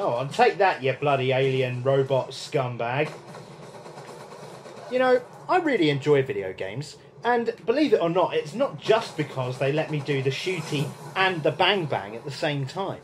Oh, I'll take that, you bloody alien robot scumbag. You know, I really enjoy video games, and believe it or not, it's not just because they let me do the shooty and the bang bang at the same time.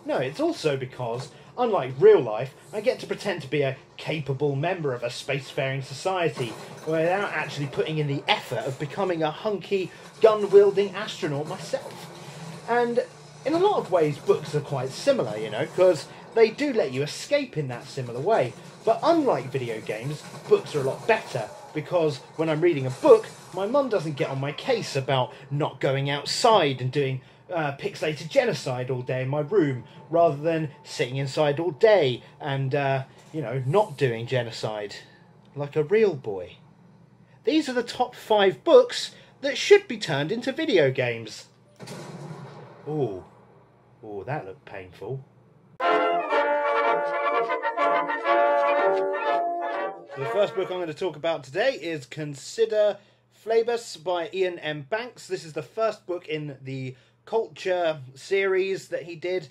No, it's also because, unlike real life, I get to pretend to be a capable member of a spacefaring society without actually putting in the effort of becoming a hunky, gun-wielding astronaut myself. And in a lot of ways, books are quite similar, you know, because they do let you escape in that similar way. But unlike video games, books are a lot better, because when I'm reading a book, my mum doesn't get on my case about not going outside and doing pixelated genocide all day in my room, rather than sitting inside all day and, you know, not doing genocide, like a real boy. These are the top 5 books that should be turned into video games. Ooh, that looked painful. The first book I'm going to talk about today is Consider Phlebas by Ian M. Banks. This is the first book in the Culture series that he did.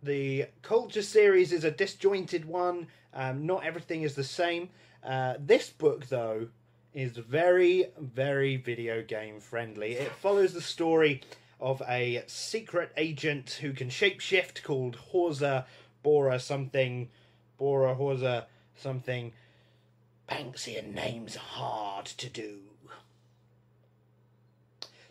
The Culture series is a disjointed one. Not everything is the same. This book, though, is very, very video game friendly. It follows the story of a secret agent who can shapeshift called Horza Bora something. Bora Horza something. Banksian names are hard to do.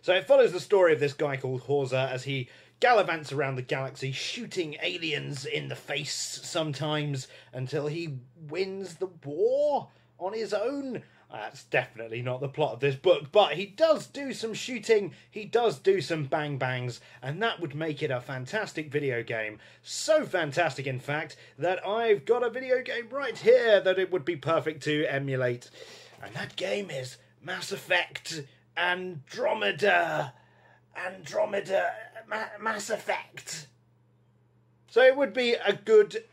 So it follows the story of this guy called Horza as he gallivants around the galaxy, shooting aliens in the face sometimes until he wins the war on his own. That's definitely not the plot of this book, but he does do some shooting, he does do some bang bangs, and that would make it a fantastic video game. So fantastic, in fact, that I've got a video game right here that it would be perfect to emulate. And that game is Mass Effect Andromeda. Mass Effect. So it would be a good...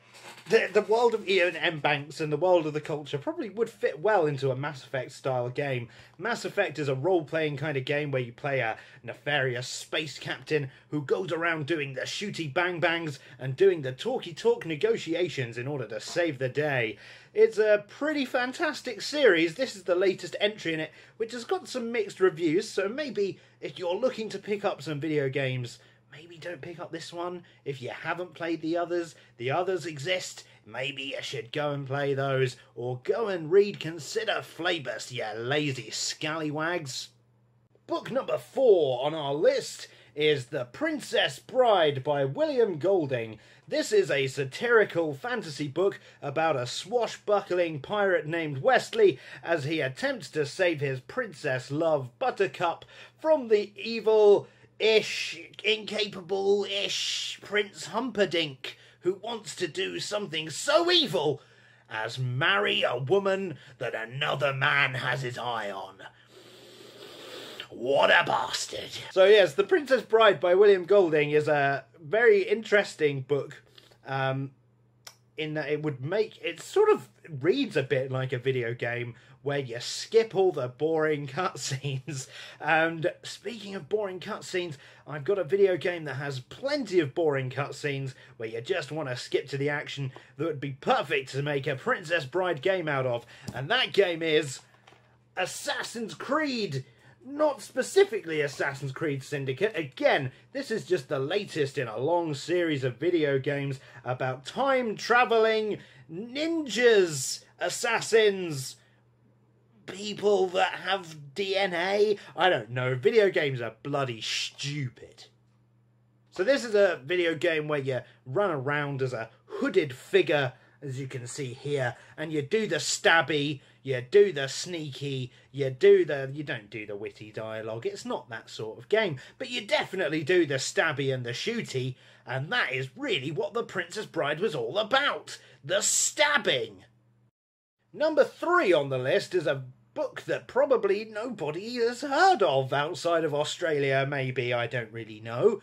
The world of Ian M. Banks and the world of the Culture probably would fit well into a Mass Effect style game. Mass Effect is a role-playing kind of game where you play a nefarious space captain who goes around doing the shooty bang bangs and doing the talky talk negotiations in order to save the day. It's a pretty fantastic series. This is the latest entry in it, which has got some mixed reviews, so maybe if you're looking to pick up some video games, maybe don't pick up this one if you haven't played the others. The others exist. Maybe you should go and play those, or go and read Consider Phlebas, you lazy scallywags. Book number 4 on our list is The Princess Bride by William Golding. This is a satirical fantasy book about a swashbuckling pirate named Wesley as he attempts to save his princess love Buttercup from the evil-ish, incapable-ish Prince Humperdinck, who wants to do something so evil as marry a woman that another man has his eye on. What a bastard. So yes, The Princess Bride by William Golding is a very interesting book, in that it sort of reads a bit like a video game where you skip all the boring cutscenes. And speaking of boring cutscenes, I've got a video game that has plenty of boring cutscenes where you just want to skip to the action that would be perfect to make a Princess Bride game out of. And that game is Assassin's Creed. Not specifically Assassin's Creed Syndicate. Again, this is just the latest in a long series of video games about time-travelling ninjas, assassins, people that have DNA. I don't know. Video games are bloody stupid. So this is a video game where you run around as a hooded figure, as you can see here, and you do the stabby, you do the sneaky, you don't do the witty dialogue. It's not that sort of game, but you definitely do the stabby and the shooty, and that is really what The Princess Bride was all about. The stabbing. Number 3 on the list is a book that probably nobody has heard of outside of Australia, maybe, I don't really know.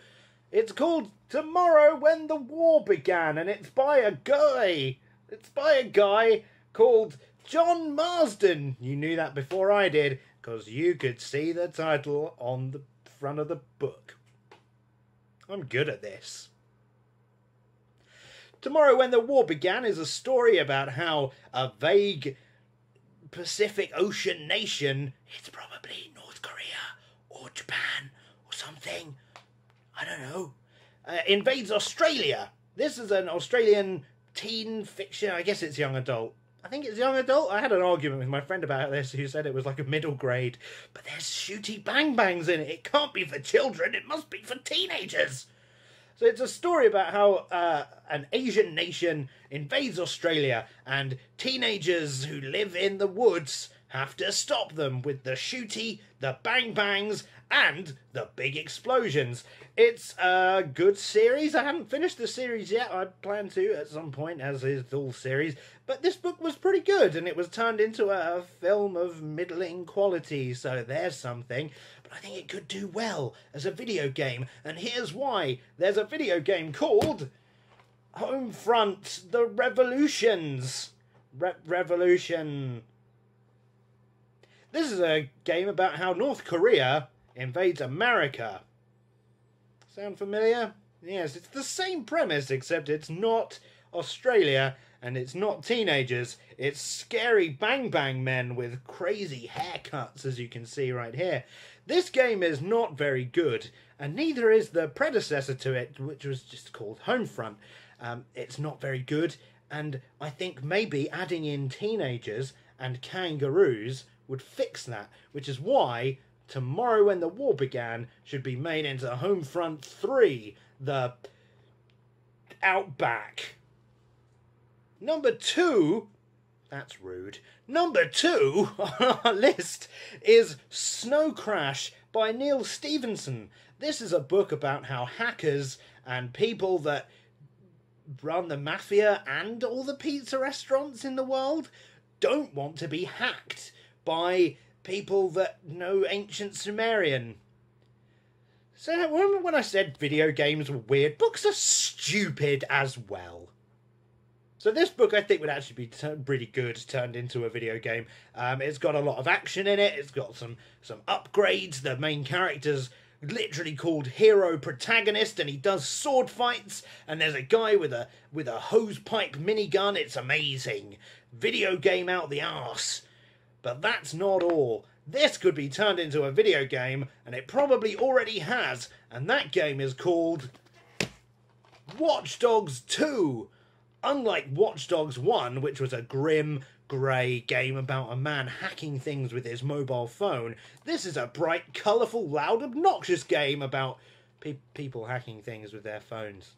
It's called Tomorrow When the War Began, and it's by a guy. It's by a guy called John Marsden. You knew that before I did, because you could see the title on the front of the book. I'm good at this. Tomorrow When the War Began is a story about how a vague Pacific Ocean nation, it's probably North Korea or Japan or something, I don't know, invades Australia. This is an Australian teen fiction, I guess it's young adult. I think it's young adult. I had an argument with my friend about this who said it was like a middle grade. But there's shooty bang bangs in it. It can't be for children. It must be for teenagers. So it's a story about how an Asian nation invades Australia and teenagers who live in the woods have to stop them with the shooty, the bang bangs, and the big explosions. It's a good series. I haven't finished the series yet. I plan to at some point, as is all series. But this book was pretty good, and it was turned into a film of middling quality, so there's something. But I think it could do well as a video game, and here's why. There's a video game called Homefront: The Revolutions. Revolution. This is a game about how North Korea invades America. Sound familiar? Yes, it's the same premise, except it's not Australia and it's not teenagers. It's scary bang bang men with crazy haircuts, as you can see right here. This game is not very good, and neither is the predecessor to it, which was just called Homefront. It's not very good, and I think maybe adding in teenagers and kangaroos would fix that, which is why Tomorrow When the War Began should be made into Homefront 3, the Outback. Number 2, that's rude. Number 2 on our list is Snow Crash by Neil Stephenson. This is a book about how hackers and people that run the mafia and all the pizza restaurants in the world don't want to be hacked by people that know ancient Sumerian. So remember when I said video games were weird? Books are stupid as well. So this book I think would actually be pretty good turned into a video game. It's got a lot of action in it. It's got some upgrades. The main character's literally called Hero Protagonist, and he does sword fights, and there's a guy with a hose pipe minigun. It's amazing. Video game out the arse. But that's not all. This could be turned into a video game, and it probably already has, and that game is called Watch Dogs 2. Unlike Watch Dogs 1, which was a grim, grey game about a man hacking things with his mobile phone, this is a bright, colourful, loud, obnoxious game about people hacking things with their phones.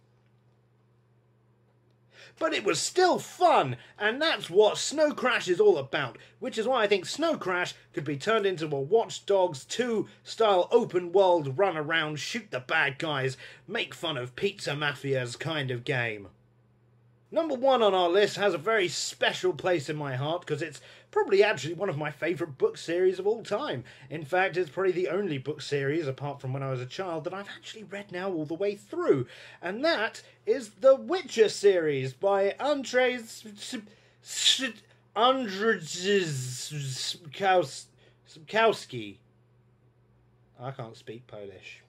But it was still fun, and that's what Snow Crash is all about, which is why I think Snow Crash could be turned into a Watch Dogs 2 style open world run around, shoot the bad guys, make fun of pizza mafias kind of game. Number 1 on our list has a very special place in my heart because it's probably actually one of my favourite book series of all time. In fact, it's probably the only book series, apart from when I was a child, that I've actually read now all the way through. And that is the Witcher series by Andrzej Sapkowski. I can't speak Polish.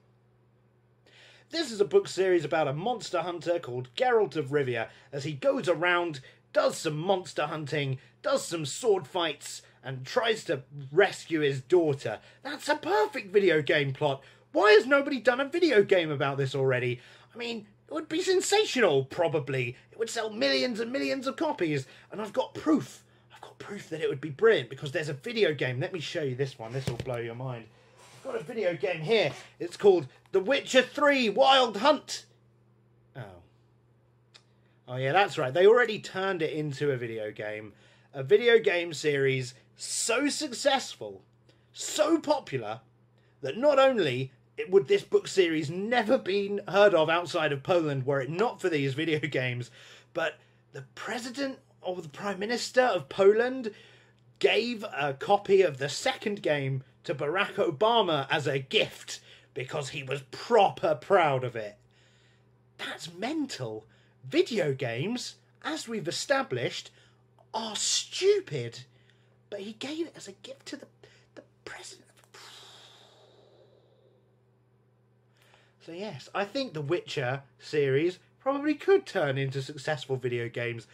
This is a book series about a monster hunter called Geralt of Rivia as he goes around, does some monster hunting, does some sword fights, and tries to rescue his daughter. That's a perfect video game plot. Why has nobody done a video game about this already? I mean, it would be sensational, probably. It would sell millions and millions of copies, and I've got proof. I've got proof that it would be brilliant because there's a video game. Let me show you this one. This will blow your mind. I've got a video game here. It's called The Witcher 3 Wild Hunt. Oh yeah, that's right. They already turned it into a video game. A video game series so successful, so popular, that not only would this book series never been heard of outside of Poland were it not for these video games, but the president or the prime minister of Poland gave a copy of the second game to Barack Obama as a gift because he was proper proud of it. That's mental. Video games, as we've established, are stupid. But he gave it as a gift to the president. So yes, I think the Witcher series probably could turn into successful video games,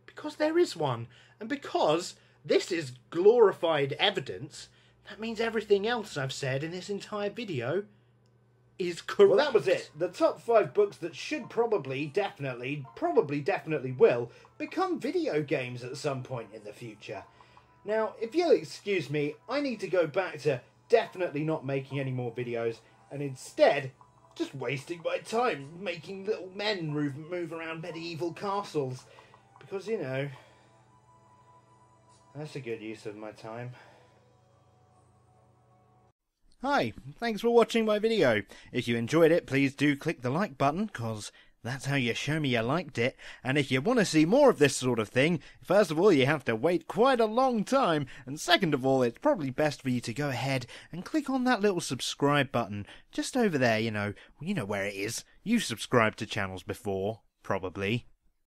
because there is one, and because this is glorified evidence. That means everything else I've said in this entire video is correct. Well, that was it. The top 5 books that should probably definitely will become video games at some point in the future. Now, if you'll excuse me, I need to go back to definitely not making any more videos, and instead just wasting my time making little men move around medieval castles. Because, you know, that's a good use of my time. Hi, thanks for watching my video. If you enjoyed it, please do click the like button, cause that's how you show me you liked it. And if you want to see more of this sort of thing, first of all, you have to wait quite a long time. And second of all, it's probably best for you to go ahead and click on that little subscribe button just over there, you know where it is. You've subscribed to channels before, probably.